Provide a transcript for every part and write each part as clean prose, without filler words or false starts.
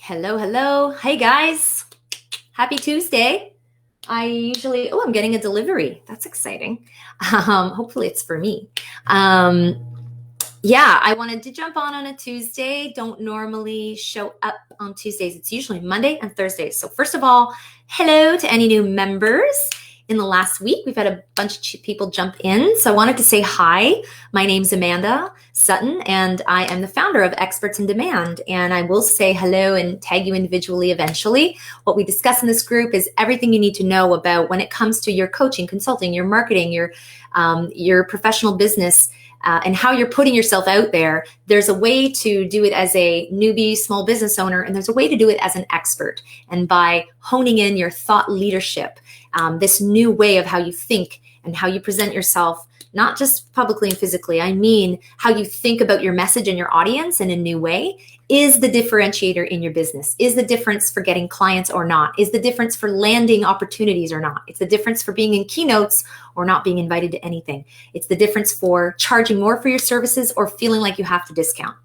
Hello, hello. Hey guys. Happy Tuesday. I'm getting a delivery. That's exciting. Hopefully it's for me. I wanted to jump on a Tuesday. Don't normally show up on Tuesdays. It's usually Monday and Thursdays. So first of all, hello to any new members. In the last week, we've had a bunch of people jump in. So I wanted to say hi. My name's Amanda Sutton, and I am the founder of Experts in Demand. And I will say hello and tag you individually eventually. What we discuss in this group is everything you need to know about when it comes to your coaching, consulting, your marketing, your professional business, and how you're putting yourself out there. There's a way to do it as a newbie small business owner, and there's a way to do it as an expert. And by honing in your thought leadership, this new way of how you think and how you present yourself, not just publicly and physically, I mean how you think about your message and your audience in a new way, is the differentiator in your business, is the difference for getting clients or not, is the difference for landing opportunities or not. It's the difference for being in keynotes or not being invited to anything. It's the difference for charging more for your services or feeling like you have to discount.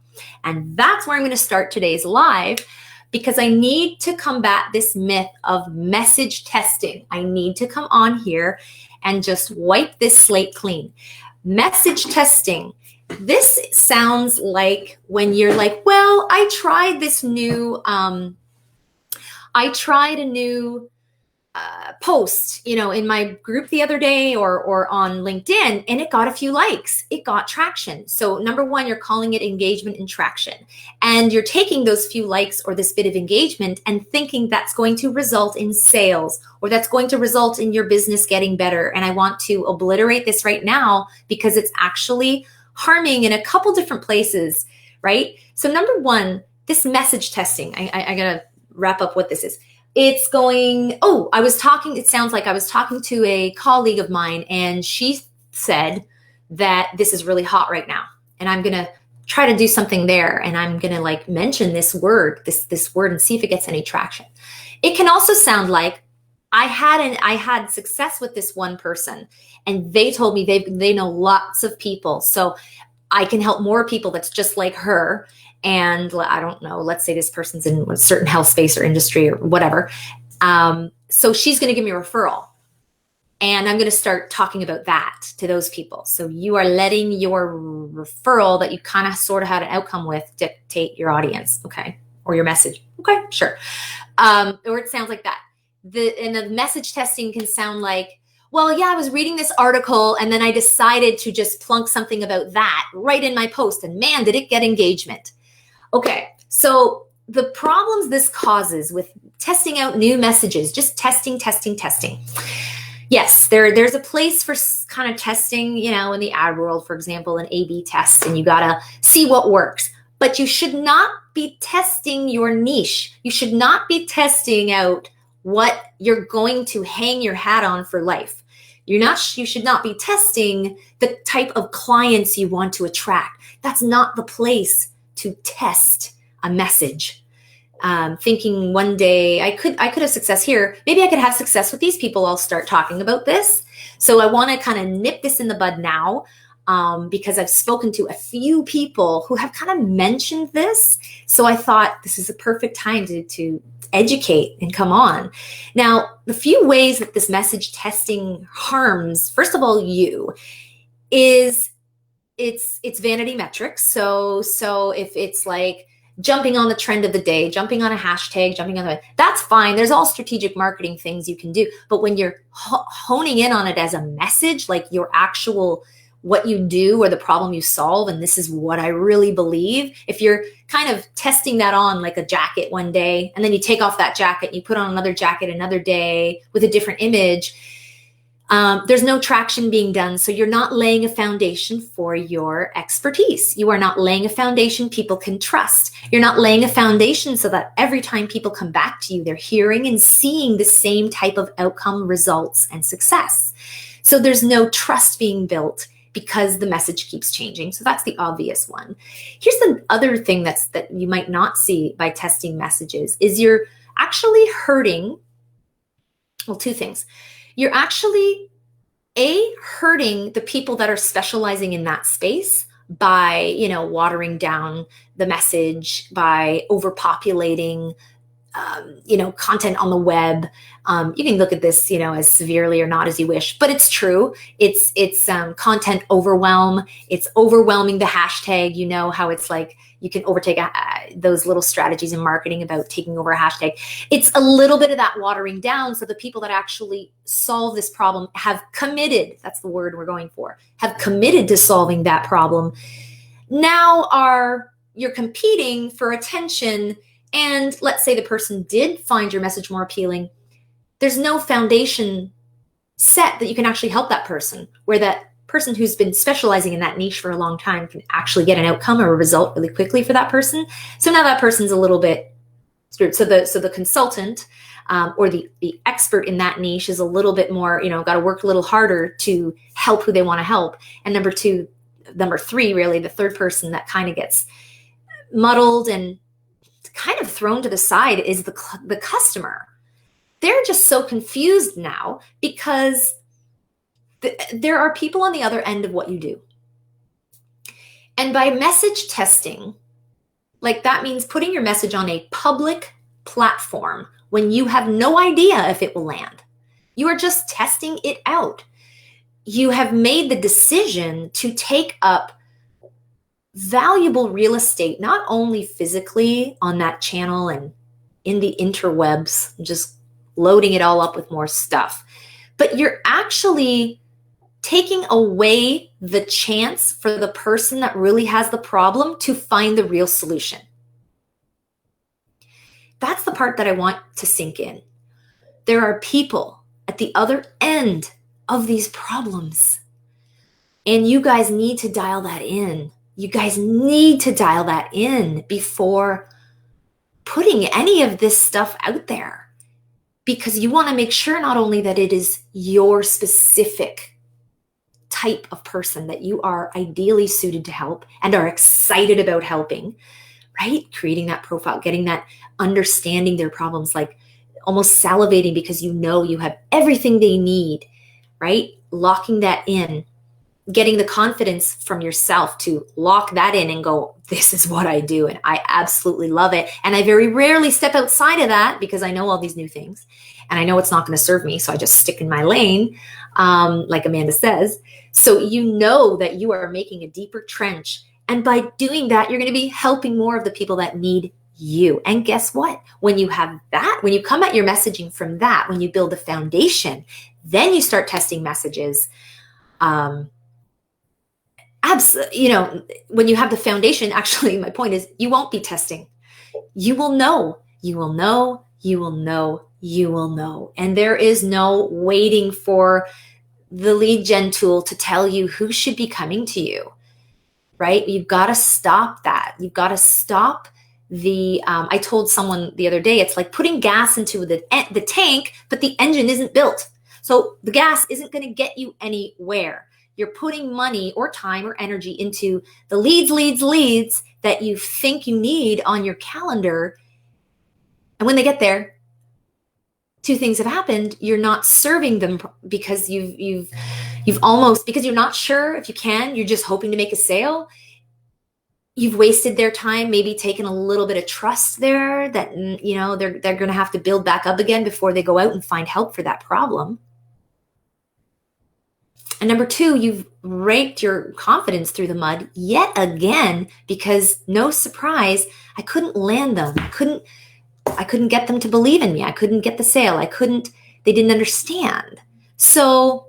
And that's where I'm going to start today's live, because I need to combat this myth of message testing. I need to come on here and just wipe this slate clean. Message testing. This sounds like when you're like, well, I tried a new post, in my group the other day or on LinkedIn, and it got a few likes. It got traction. So number one, you're calling it engagement and traction. And you're taking those few likes or this bit of engagement and thinking that's going to result in sales or that's going to result in your business getting better. And I want to obliterate this right now because it's actually harming in a couple different places, right? So number one, this message testing, I gotta wrap up what this is. It sounds like I was talking to a colleague of mine, and she said that this is really hot right now. And I'm going to try to do something there. And I'm going to mention this word and see if it gets any traction. It can also sound like I had success with this one person, and they told me they know lots of people. So I can help more people that's just like her. And I don't know, let's say this person's in a certain health space or industry or whatever. So she's going to give me a referral. And I'm going to start talking about that to those people. So you are letting your referral that you kind of sort of had an outcome with dictate your audience, okay? Or your message. Okay, sure. Or it sounds like that. The message testing can sound like, well, yeah, I was reading this article and then I decided to just plunk something about that right in my post. And man, did it get engagement. Okay, so the problems this causes with testing out new messages, just testing. Yes, there's a place for kind of testing, in the ad world, for example, an A/B test, and you gotta see what works. But you should not be testing your niche. You should not be testing out what you're going to hang your hat on for life. You should not be testing the type of clients you want to attract. That's not the place to test a message. Thinking one day I could have success here. Maybe I could have success with these people. I'll start talking about this. So I want to kind of nip this in the bud now, because I've spoken to a few people who have kind of mentioned this. So I thought this is a perfect time to educate and come on. Now, the few ways that this message testing harms, first of all, is it's vanity metrics. So if it's like jumping on the trend of the day, jumping on a hashtag, that's fine. There's all strategic marketing things you can do. But when you're honing in on it as a message, like your actual, what you do or the problem you solve, and this is what I really believe, if you're kind of testing that on like a jacket one day, and then you take off that jacket and you put on another jacket another day with a different image, there's no traction being done. So you're not laying a foundation for your expertise. You are not laying a foundation people can trust. You're not laying a foundation so that every time people come back to you, they're hearing and seeing the same type of outcome, results, and success. So there's no trust being built because the message keeps changing. So that's the obvious one. Here's the other thing that you might not see by testing messages is you're actually hurting, well, two things. You're actually hurting the people that are specializing in that space by, watering down the message, by overpopulating content on the web. You can look at this, as severely or not as you wish, but it's true. It's content overwhelm. It's overwhelming the hashtag. You know how it's like you can overtake those little strategies in marketing about taking over a hashtag. It's a little bit of that watering down. So the people that actually solve this problem have committed, that's the word we're going for, have committed to solving that problem. Now you're competing for attention. And let's say the person did find your message more appealing. There's no foundation set that you can actually help that person, where that person who's been specializing in that niche for a long time can actually get an outcome or a result really quickly for that person. So now that person's a little bit screwed. So the consultant or the expert in that niche is a little bit more, got to work a little harder to help who they want to help. And number three, really, the third person that kind of gets muddled and kind of thrown to the side is the customer. They're just so confused now because there are people on the other end of what you do. And by message testing, like that means putting your message on a public platform when you have no idea if it will land. You are just testing it out. You have made the decision to take up valuable real estate, not only physically on that channel and in the interwebs, just loading it all up with more stuff, but you're actually taking away the chance for the person that really has the problem to find the real solution. That's the part that I want to sink in. There are people at the other end of these problems, and you guys need to dial that in. You guys need to dial that in before putting any of this stuff out there, because you want to make sure not only that it is your specific type of person that you are ideally suited to help and are excited about helping, right? Creating that profile, getting that, understanding their problems, like almost salivating because you have everything they need, right? Locking that in. Getting the confidence from yourself to lock that in and go, this is what I do. And I absolutely love it. And I very rarely step outside of that because I know all these new things and I know it's not going to serve me. So I just stick in my lane, like Amanda says. So you know that you are making a deeper trench. And by doing that, you're going to be helping more of the people that need you. And guess what? When you have that, when you come at your messaging from that, when you build a foundation, then you start testing messages. When you have the foundation, actually, my point is you won't be testing. You will know, you will know, you will know, you will know. And there is no waiting for the lead gen tool to tell you who should be coming to you, right? You've got to stop that. You've got to stop I told someone the other day, it's like putting gas into the tank, but the engine isn't built. So the gas isn't going to get you anywhere. You're putting money or time or energy into the leads that you think you need on your calendar. And when they get there, two things have happened. You're not serving them because you've almost, because you're not sure if you can, you're just hoping to make a sale. You've wasted their time, maybe taken a little bit of trust there that, they're going to have to build back up again before they go out and find help for that problem. And number two, you've raked your confidence through the mud yet again, because no surprise, I couldn't land them. I couldn't get them to believe in me. I couldn't get the sale. They didn't understand. So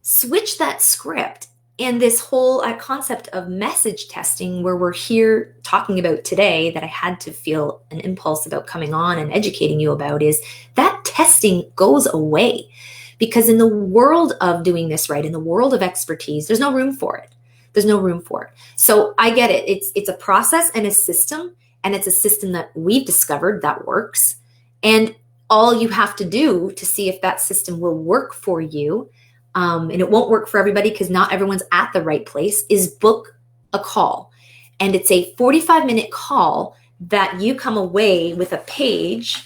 switch that script. And this whole concept of message testing, where we're here talking about today, that I had to feel an impulse about coming on and educating you about, is that testing goes away. Because in the world of doing this right, in the world of expertise, there's no room for it. There's no room for it. So I get it. It's a process and a system, and it's a system that we've discovered that works. And all you have to do to see if that system will work for you, and it won't work for everybody because not everyone's at the right place, is book a call. And it's a 45-minute call that you come away with a page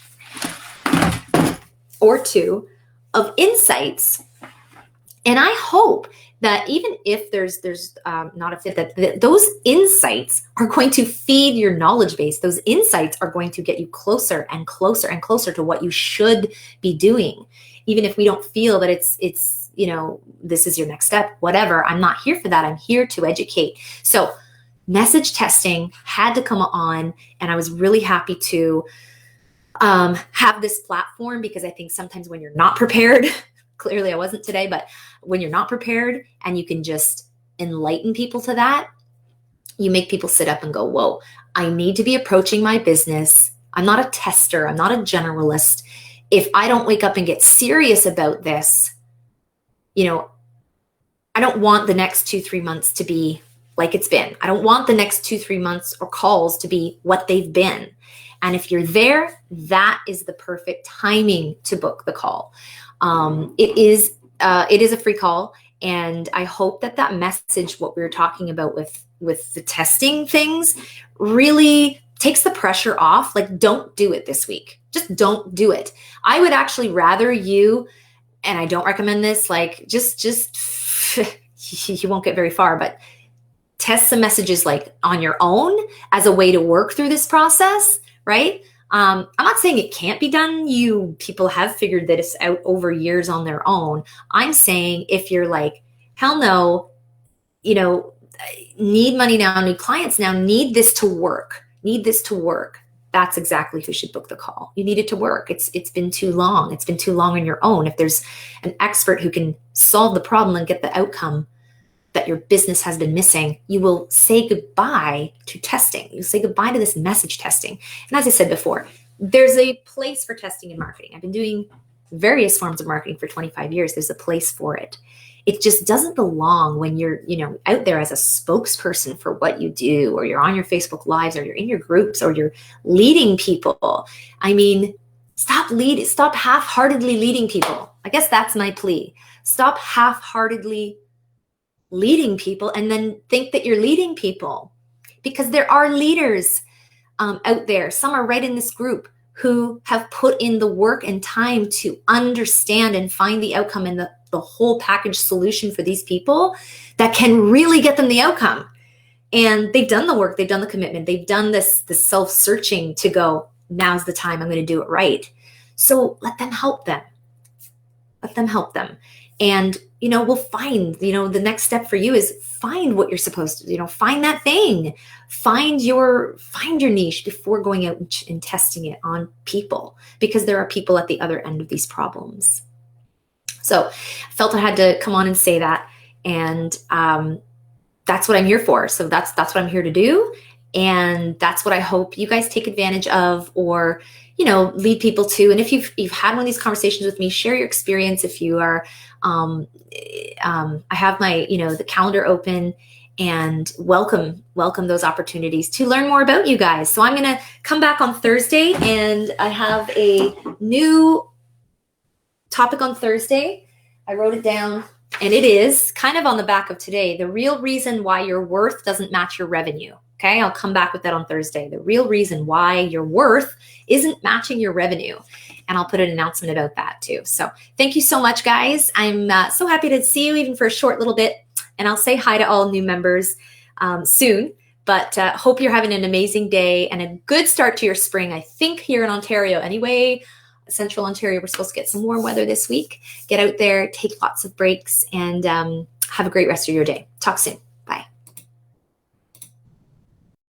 or two of insights. And I hope that even if there's not a fit, that those insights are going to feed your knowledge base. Those insights are going to get you closer and closer and closer to what you should be doing. Even if we don't feel that it's this is your next step, whatever. I'm not here for that. I'm here to educate. So message testing had to come on, and I was really happy to have this platform, because I think sometimes when you're not prepared, clearly I wasn't today, but when you're not prepared and you can just enlighten people to that, you make people sit up and go, whoa, I need to be approaching my business. I'm not a tester. I'm not a generalist. If I don't wake up and get serious about this, I don't want the next 2-3 months to be like it's been. I don't want the next 2-3 months or calls to be what they've been. And if you're there, that is the perfect timing to book the call. It is a free call, and I hope that message, what we were talking about with the testing things, really takes the pressure off. Like, don't do it this week. Just don't do it. I would actually rather you, and I don't recommend this, like just you won't get very far, but test some messages like on your own as a way to work through this process, right? I'm not saying it can't be done. People have figured this out over years on their own. I'm saying if you're like, hell no, need money now, need clients now, need this to work, that's exactly who should book the call. You need it to work. It's been too long. It's been too long on your own. If there's an expert who can solve the problem and get the outcome that your business has been missing, you will say goodbye to testing. You say goodbye to this message testing. And as I said before, there's a place for testing in marketing. I've been doing various forms of marketing for 25 years. There's a place for it. It just doesn't belong when you're, out there as a spokesperson for what you do, or you're on your Facebook Lives, or you're in your groups, or you're leading people. I mean, stop half-heartedly leading people. I guess that's my plea. Stop half-heartedly leading people and then think that you're leading people, because there are leaders out there. Some are right in this group who have put in the work and time to understand and find the outcome and the whole package solution for these people that can really get them the outcome. And they've done the work, they've done the commitment, they've done this self-searching to go, now's the time, I'm going to do it right. So let them help them. And, we'll find, the next step for you is find what you're supposed to, find that thing, find your niche before going out and testing it on people, because there are people at the other end of these problems. So I felt I had to come on and say that. And that's what I'm here for. So that's what I'm here to do. And that's what I hope you guys take advantage of, or, lead people to. And if you've had one of these conversations with me, share your experience. If you are, I have my, the calendar open, and welcome those opportunities to learn more about you guys. So I'm going to come back on Thursday, and I have a new topic on Thursday. I wrote it down, and it is kind of on the back of today: the real reason why your worth doesn't match your revenue. Okay, I'll come back with that on Thursday. The real reason why your worth isn't matching your revenue. And I'll put an announcement about that too. So thank you so much, guys. I'm so happy to see you, even for a short little bit. And I'll say hi to all new members soon. But hope you're having an amazing day and a good start to your spring. I think here in Ontario anyway, Central Ontario, we're supposed to get some warm weather this week. Get out there, take lots of breaks, and have a great rest of your day. Talk soon.